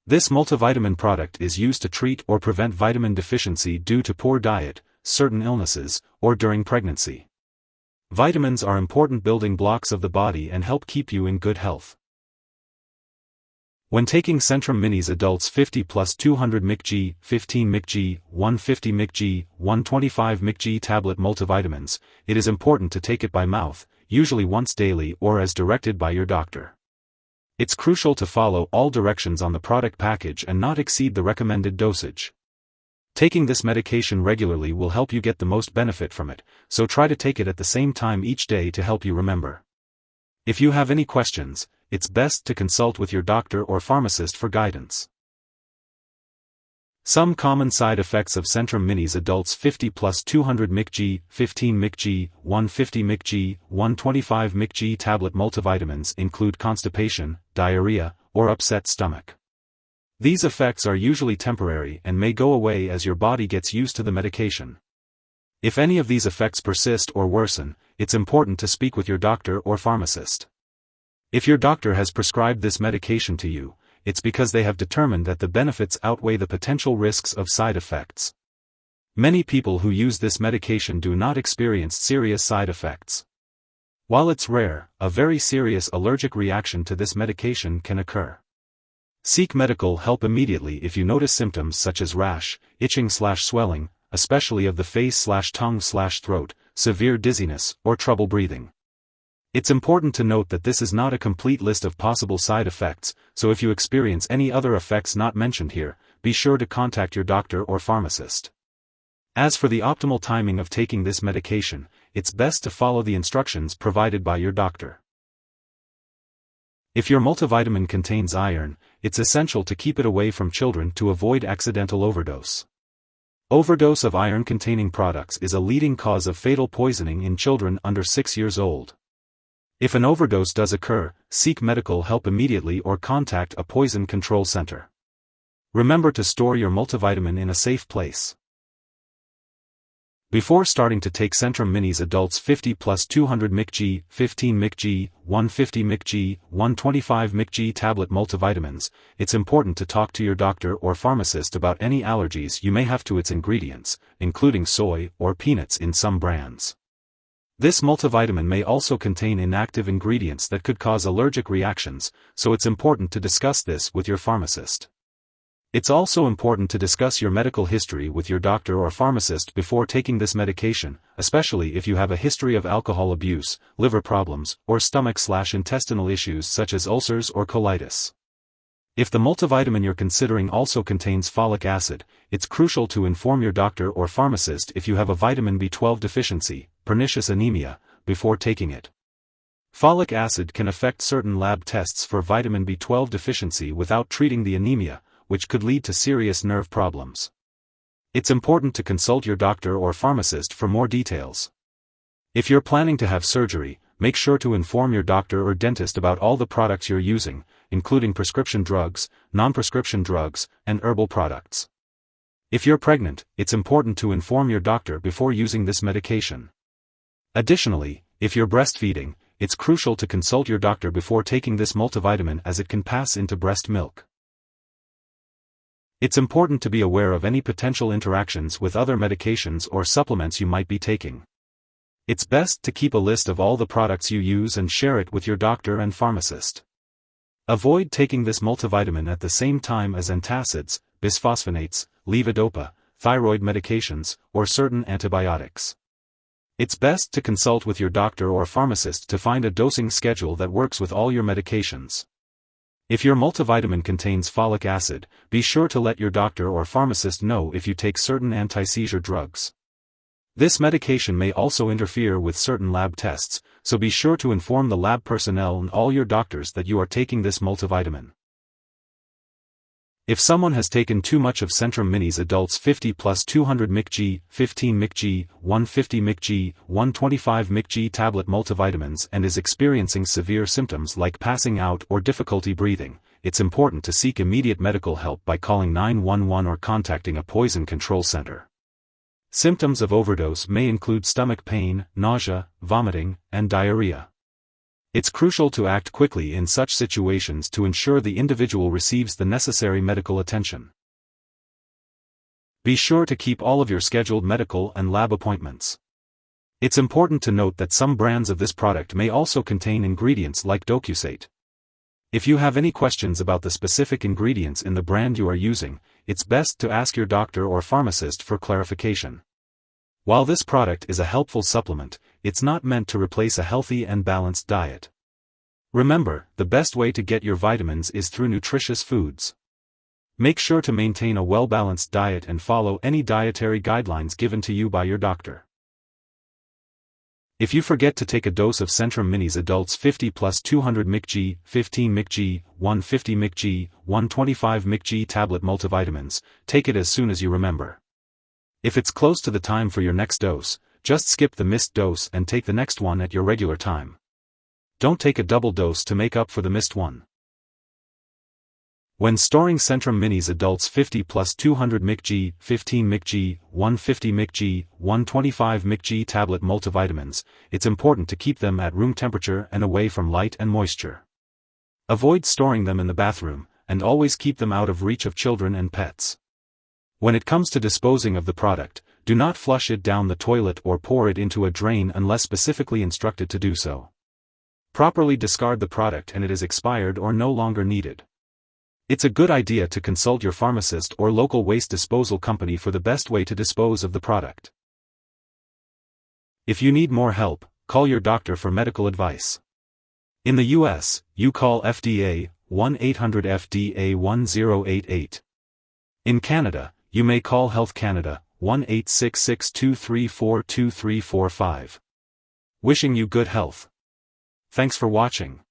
This multivitamin product is used to treat or prevent vitamin deficiency due to poor diet, certain illnesses, or during pregnancy. Vitamins are important building blocks of the body and help keep you in good health. When taking Centrum Minis Adults 50 plus 200 Mcg-15 Mcg-150 Mcg-125 Mcg tablet multivitamins, it is important to take it by mouth, usually once daily or as directed by your doctor. It's crucial to follow all directions on the product package and not exceed the recommended dosage. Taking this medication regularly will help you get the most benefit from it, so try to take it at the same time each day to help you remember. If you have any questions, it's best to consult with your doctor or pharmacist for guidance. Some common side effects of Centrum Minis Adults 50 plus 200 Mcg-15 Mcg-150 Mcg-125 Mcg tablet multivitamins include constipation, diarrhea, or upset stomach. These effects are usually temporary and may go away as your body gets used to the medication. If any of these effects persist or worsen, it's important to speak with your doctor or pharmacist. If your doctor has prescribed this medication to you, it's because they have determined that the benefits outweigh the potential risks of side effects. Many people who use this medication do not experience serious side effects. While it's rare, a very serious allergic reaction to this medication can occur. Seek medical help immediately if you notice symptoms such as rash, itching/swelling, especially of the face/tongue/throat, severe dizziness, or trouble breathing. It's important to note that this is not a complete list of possible side effects, so if you experience any other effects not mentioned here, be sure to contact your doctor or pharmacist. As for the optimal timing of taking this medication, it's best to follow the instructions provided by your doctor. If your multivitamin contains iron, it's essential to keep it away from children to avoid accidental overdose. Overdose of iron-containing products is a leading cause of fatal poisoning in children under 6 years old. If an overdose does occur, seek medical help immediately or contact a poison control center. Remember to store your multivitamin in a safe place. Before starting to take Centrum Minis Adults 50 plus 200 Mcg-15 Mcg-150 Mcg-125 Mcg tablet multivitamins, it's important to talk to your doctor or pharmacist about any allergies you may have to its ingredients, including soy or peanuts in some brands. This multivitamin may also contain inactive ingredients that could cause allergic reactions, so it's important to discuss this with your pharmacist. It's also important to discuss your medical history with your doctor or pharmacist before taking this medication, especially if you have a history of alcohol abuse, liver problems, or stomach/intestinal issues such as ulcers or colitis. If the multivitamin you're considering also contains folic acid, it's crucial to inform your doctor or pharmacist if you have a vitamin B12 deficiency, pernicious anemia, before taking it. Folic acid can affect certain lab tests for vitamin B12 deficiency without treating the anemia, which could lead to serious nerve problems. It's important to consult your doctor or pharmacist for more details. If you're planning to have surgery, make sure to inform your doctor or dentist about all the products you're using, including prescription drugs, non-prescription drugs, and herbal products. If you're pregnant, it's important to inform your doctor before using this medication. Additionally, if you're breastfeeding, it's crucial to consult your doctor before taking this multivitamin as it can pass into breast milk. It's important to be aware of any potential interactions with other medications or supplements you might be taking. It's best to keep a list of all the products you use and share it with your doctor and pharmacist. Avoid taking this multivitamin at the same time as antacids, bisphosphonates, levodopa, thyroid medications, or certain antibiotics. It's best to consult with your doctor or pharmacist to find a dosing schedule that works with all your medications. If your multivitamin contains folic acid, be sure to let your doctor or pharmacist know if you take certain anti-seizure drugs. This medication may also interfere with certain lab tests, so be sure to inform the lab personnel and all your doctors that you are taking this multivitamin. If someone has taken too much of Centrum Minis Adults 50 plus 200 Mcg-15 Mcg-150 Mcg-125 Mcg tablet multivitamins and is experiencing severe symptoms like passing out or difficulty breathing, it's important to seek immediate medical help by calling 911 or contacting a poison control center. Symptoms of overdose may include stomach pain, nausea, vomiting, and diarrhea. It's crucial to act quickly in such situations to ensure the individual receives the necessary medical attention. Be sure to keep all of your scheduled medical and lab appointments. It's important to note that some brands of this product may also contain ingredients like docusate. If you have any questions about the specific ingredients in the brand you are using, it's best to ask your doctor or pharmacist for clarification. While this product is a helpful supplement, it's not meant to replace a healthy and balanced diet. Remember, the best way to get your vitamins is through nutritious foods. Make sure to maintain a well-balanced diet and follow any dietary guidelines given to you by your doctor. If you forget to take a dose of Centrum Minis Adults 50 plus 200 Mcg-15 Mcg-150 Mcg-125 Mcg tablet multivitamins, take it as soon as you remember. If it's close to the time for your next dose, just skip the missed dose and take the next one at your regular time. Don't take a double dose to make up for the missed one. When storing Centrum Minis Adults 50 plus 200 Mcg-15 Mcg-150 Mcg-125 Mcg tablet multivitamins, it's important to keep them at room temperature and away from light and moisture. Avoid storing them in the bathroom, and always keep them out of reach of children and pets. When it comes to disposing of the product, do not flush it down the toilet or pour it into a drain unless specifically instructed to do so. Properly discard the product and it is expired or no longer needed. It's a good idea to consult your pharmacist or local waste disposal company for the best way to dispose of the product. If you need more help, call your doctor for medical advice. In the US, you call FDA 1-800-FDA-1088. In Canada, you may call Health Canada 1-866-234-2345. Wishing you good health. Thanks for watching.